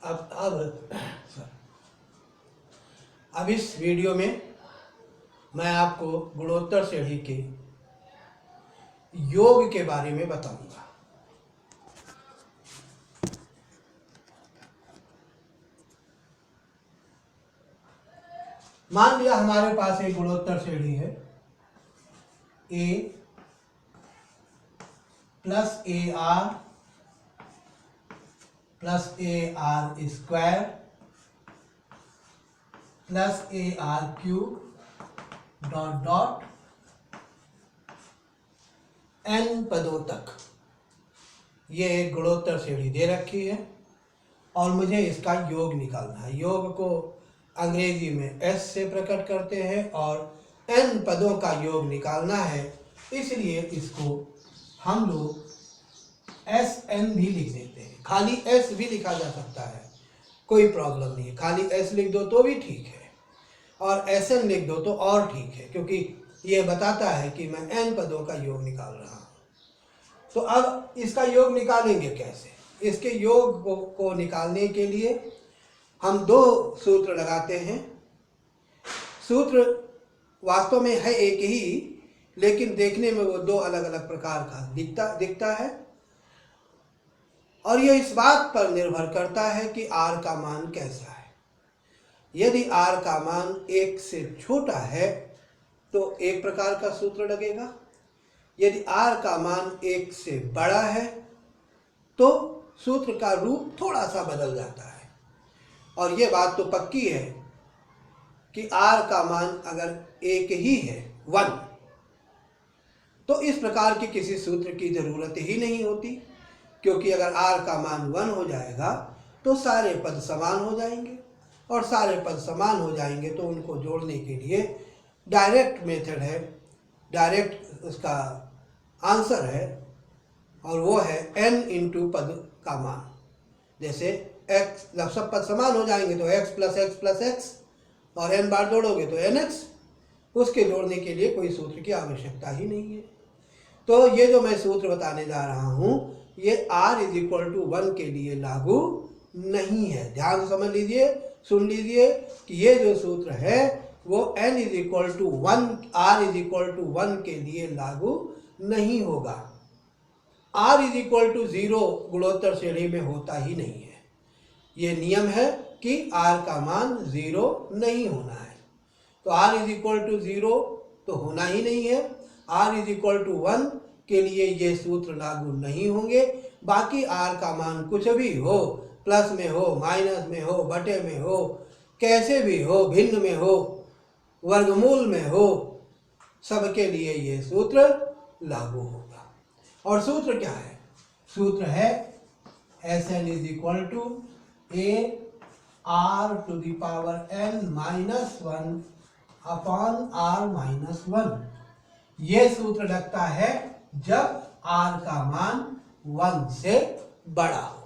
अब इस वीडियो में मैं आपको गुणोत्तर श्रेणी के योग के बारे में बताऊंगा। मान लिया हमारे पास एक गुणोत्तर श्रेणी है a plus A R plus A R square plus A R cube dot dot n पदों तक ये एक गुणोत्तर श्रेणी दे रखी है और मुझे इसका योग निकालना है। योग को अंग्रेजी में s से प्रकट करते हैं और n पदों का योग निकालना है, इसलिए इसको हम लोग Sn भी लिख देते हैं। खाली S भी लिखा जा सकता है, कोई प्रॉब्लम नहीं है। खाली S लिख दो तो भी ठीक है और Sn लिख दो तो और ठीक है, क्योंकि ये बताता है कि मैं n पदों का योग निकाल रहा हूँ। तो अब इसका योग निकालेंगे कैसे? इसके योग को निकालने के लिए हम दो सूत्र लगाते हैं। सूत्र वास्तव में है एक ही, लेकिन देखने में वो दो अलग अलग प्रकार का दिखता है और ये इस बात पर निर्भर करता है कि r का मान कैसा है। यदि r का मान 1 से छोटा है तो एक प्रकार का सूत्र लगेगा, यदि r का मान 1 से बड़ा है तो सूत्र का रूप थोड़ा सा बदल जाता है। और ये बात तो पक्की है कि r का मान अगर 1 ही है 1, तो इस प्रकार के किसी सूत्र की जरूरत ही नहीं होती, क्योंकि अगर r का मान 1 हो जाएगा तो सारे पद समान हो जाएंगे और सारे पद समान हो जाएंगे तो उनको जोड़ने के लिए डायरेक्ट मेथड है, डायरेक्ट उसका आंसर है और वो है n इंटू पद का मान। जैसे x, जब सब पद समान हो जाएंगे तो x प्लस x और n बार जोड़ोगे तो nx, उसके जोड़ने के लिए कोई सूत्र की आवश्यकता ही नहीं है। तो ये जो मैं सूत्र बताने जा रहा हूँ ये r इज इक्वल टू 1 के लिए लागू नहीं है। ध्यान से समझ लीजिए, सुन लीजिए कि ये जो सूत्र है वो n is equal to 1, r is equal to 1 के लिए लागू नहीं होगा। r इज इक्वल टू 0 गुणोत्तर श्रेणी में होता ही नहीं है। ये नियम है कि r का मान 0 नहीं होना है। तो r इज इक्वल टू 0 तो होना ही नहीं है। r इज इक्वल टू 1 के लिए ये सूत्र लागू नहीं होंगे। बाकी r का मान कुछ भी हो, प्लस में हो, माइनस में हो, बटे में हो, कैसे भी हो, भिन्न में हो, वर्गमूल में हो, सबके लिए ये सूत्र लागू होगा। और सूत्र क्या है? सूत्र है Sn is equal to a r to the power n minus 1 upon r minus 1। ये सूत्र लगता है जब r का मान 1 से बड़ा हो।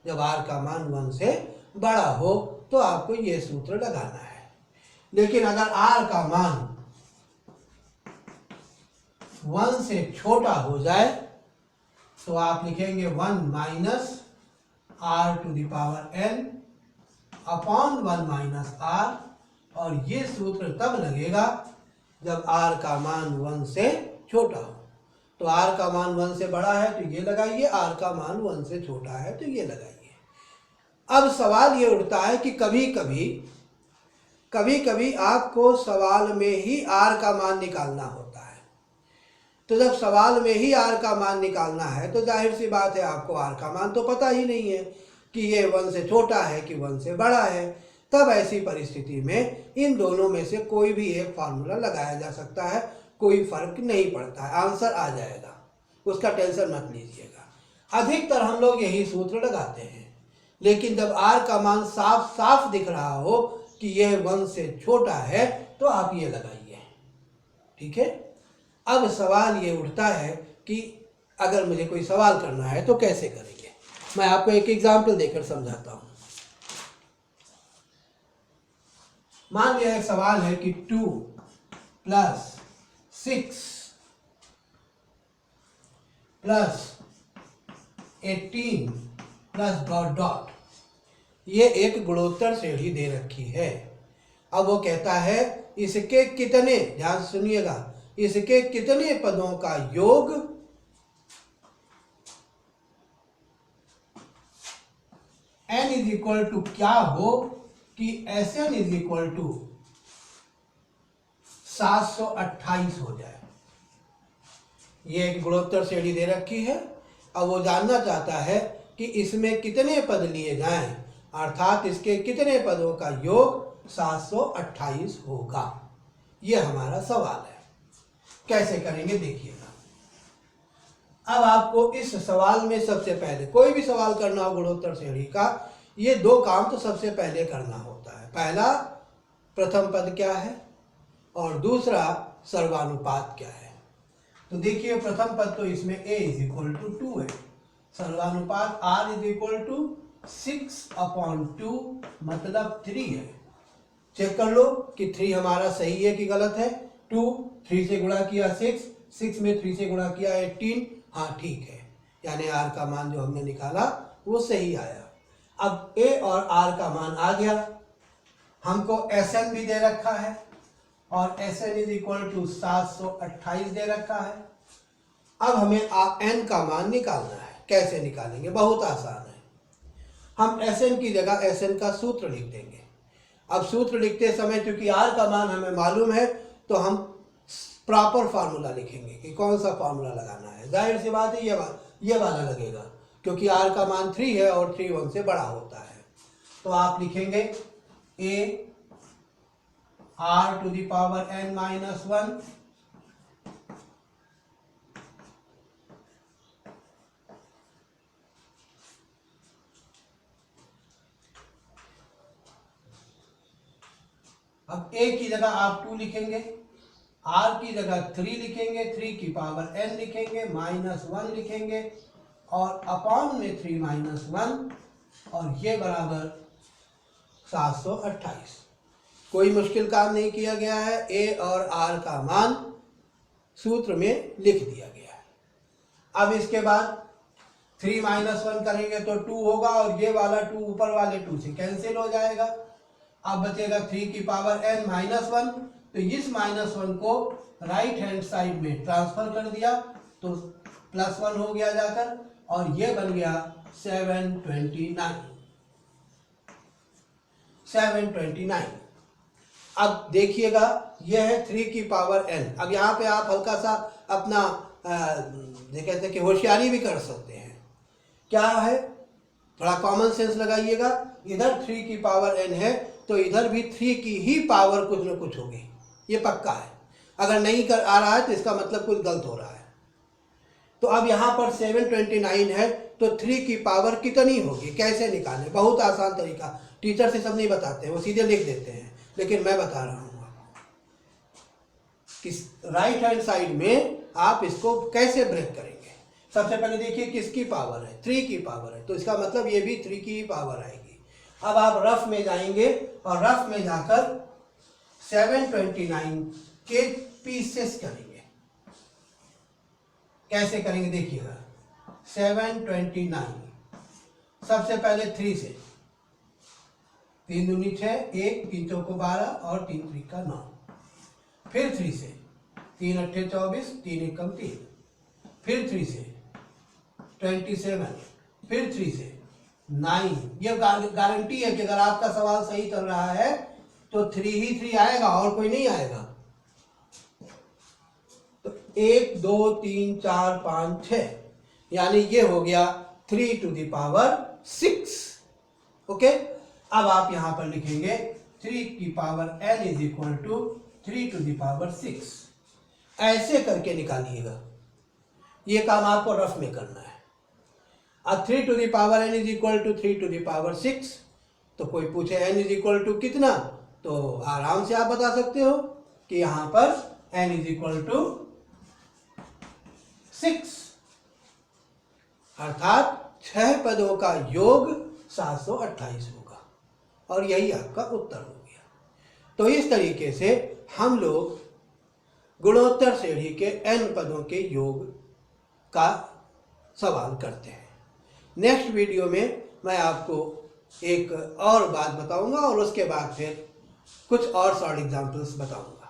जब r का मान 1 से बड़ा हो तो आपको ये सूत्र लगाना है। लेकिन अगर r का मान 1 से छोटा हो जाए तो आप लिखेंगे 1 minus r to the power n upon 1 minus r, और ये सूत्र तब लगेगा जब r का मान 1 से छोटा हो। तो r का मान 1 से बड़ा है तो ये लगाइए, r का मान 1 से छोटा है तो ये लगाइए। अब सवाल ये उठता है कि कभी कभी आपको सवाल में ही r का मान निकालना होता है। तो जब सवाल में ही r का मान निकालना है तो जाहिर सी बात है आपको r का मान तो पता ही नहीं है कि ये 1 से छोटा है कि 1 से बड़ा है। तब ऐसी परिस्थिति में इन दोनों में से कोई भी एक फार्मूला लगाया जा सकता है, कोई फर्क नहीं पड़ता है, आंसर आ जाएगा, उसका टेंशन मत लीजिएगा। अधिकतर हम लोग यही सूत्र लगाते हैं, लेकिन जब r का मान साफ साफ दिख रहा हो कि यह 1 से छोटा है तो आप ये लगाइए। ठीक है। अब सवाल ये उठता है कि अगर मुझे कोई सवाल करना है तो कैसे करेंगे। मैं आपको एक एग्जाम्पल देकर समझाता हूं। मान लिया एक सवाल है कि 2 plus 6 plus 18 plus dot dot ये एक गुणोत्तर श्रेणी दे रखी है। अब वो कहता है इसके कितने, ध्यान सुनिएगा, इसके कितने पदों का योग n इज इक्वल टू क्या हो कि Sn इज इक्वल टू 728 हो जाए। ये एक गुणोत्तर श्रेणी दे रखी है। अब वो जानना चाहता है कि इसमें कितने पद लिए जाएं, अर्थात इसके कितने पदों का योग 728 होगा। ये हमारा सवाल है। कैसे करेंगे देखिएगा। अब आपको इस सवाल में सबसे पहले कोई भी सवाल करना हो गुणोत्तर श्रेणी का, ये दो काम तो सबसे पहले करना होता है। पहला, प्रथम पद क्या है, और दूसरा सर्वानुपात क्या है। तो देखिए प्रथम पद तो इसमें a इज इक्वल टू 2 है, सर्वानुपात r इज इक्वल टू 6/2 मतलब 3 है। चेक कर लो कि 3 हमारा सही है कि गलत है। 2 3 से गुणा किया 6, 6 में 3 से गुणा किया 18, हाँ ठीक है, यानी r का मान जो हमने निकाला वो सही आया। अब a और r का मान आ गया। हमको Sn भी दे रखा है और Sn इज इक्वल टू 728 दे रखा है। अब हमें n का मान निकालना है। कैसे निकालेंगे, बहुत आसान है। हम Sn की जगह Sn का सूत्र लिख देंगे। अब सूत्र लिखते समय क्योंकि r का मान हमें मालूम है तो हम प्रॉपर फार्मूला लिखेंगे कि कौन सा फार्मूला लगाना है। जाहिर सी बात है ये वाला लगेगा क्योंकि r का मान 3 है और 3 1 से बड़ा होता है। तो आप लिखेंगे a r to the power n minus 1 अब a की जगह आप 2 लिखेंगे, r की जगह 3 लिखेंगे, 3 की पावर n लिखेंगे, माइनस 1 लिखेंगे और अपॉन में 3 माइनस 1 और ये बराबर 728। कोई मुश्किल काम नहीं किया गया है। a और r का मान सूत्र में लिख दिया गया है। अब इसके बाद 3 माइनस 1 करेंगे तो 2 होगा और ये वाला 2 ऊपर वाले 2 से कैंसिल हो जाएगा। अब बचेगा 3 की पावर n माइनस 1, तो इस माइनस 1 को राइट हैंड साइड में ट्रांसफर कर दिया तो प्लस 1 हो गया जाकर और ये बन गया 729। अब देखिएगा यह है 3 की पावर n। अब यहाँ पे आप हल्का सा अपना कहते हैं कि होशियारी भी कर सकते हैं। क्या है, थोड़ा कॉमन सेंस लगाइएगा। इधर 3 की पावर n है तो इधर भी 3 की ही पावर कुछ न कुछ होगी, ये पक्का है। अगर नहीं कर आ रहा है तो इसका मतलब कुछ गलत हो रहा है। तो अब यहाँ पर 729 है तो 3 की पावर कितनी होगी, कैसे निकालें। बहुत आसान तरीका, टीचर से सब नहीं बताते हैं, वो सीधे लिख देते हैं, लेकिन मैं बता रहा हूँ आपको कि राइट हैंड साइड में आप इसको कैसे ब्रेक करेंगे। सबसे पहले देखिए किसकी पावर है, 3 की पावर है, तो इसका मतलब ये भी 3 की ही पावर आएगी। अब आप रफ में जाएंगे और रफ में जाकर 729 के पीसेस करेंगे। कैसे करेंगे देखिएगा। 729 सबसे पहले 3 से, 3 दूनी 6, 1 3 चौको 12 और 3 3 का 9। फिर 3 से, 3 अट्ठे 24, 3 एकम 3। फिर 3 से 27, फिर 3 से 9। ये गारंटी है कि अगर आपका सवाल सही चल रहा है तो 3 ही 3 आएगा और कोई नहीं आएगा। तो 1 2 3 4 5 6 यानी ये हो गया 3 टू द पावर 6। ओके, अब आप यहां पर लिखेंगे 3 की power n is equal to 3 to the power 6। ऐसे करके निकालिएगा। ये काम आपको रफ में करना है। अब 3 to the power n is equal to 3 to the power 6, तो कोई पूछे n इज इक्वल टू कितना, तो आराम से आप बता सकते हो कि यहां पर n इज इक्वल टू 6, अर्थात 6 पदों का योग 728 होगा और यही आपका उत्तर हो गया। तो इस तरीके से हम लोग गुणोत्तर श्रेणी के n पदों के योग का सवाल करते हैं। नेक्स्ट वीडियो में मैं आपको एक और बात बताऊंगा और उसके बाद फिर कुछ और शॉर्ट एग्जाम्पल्स बताऊंगा।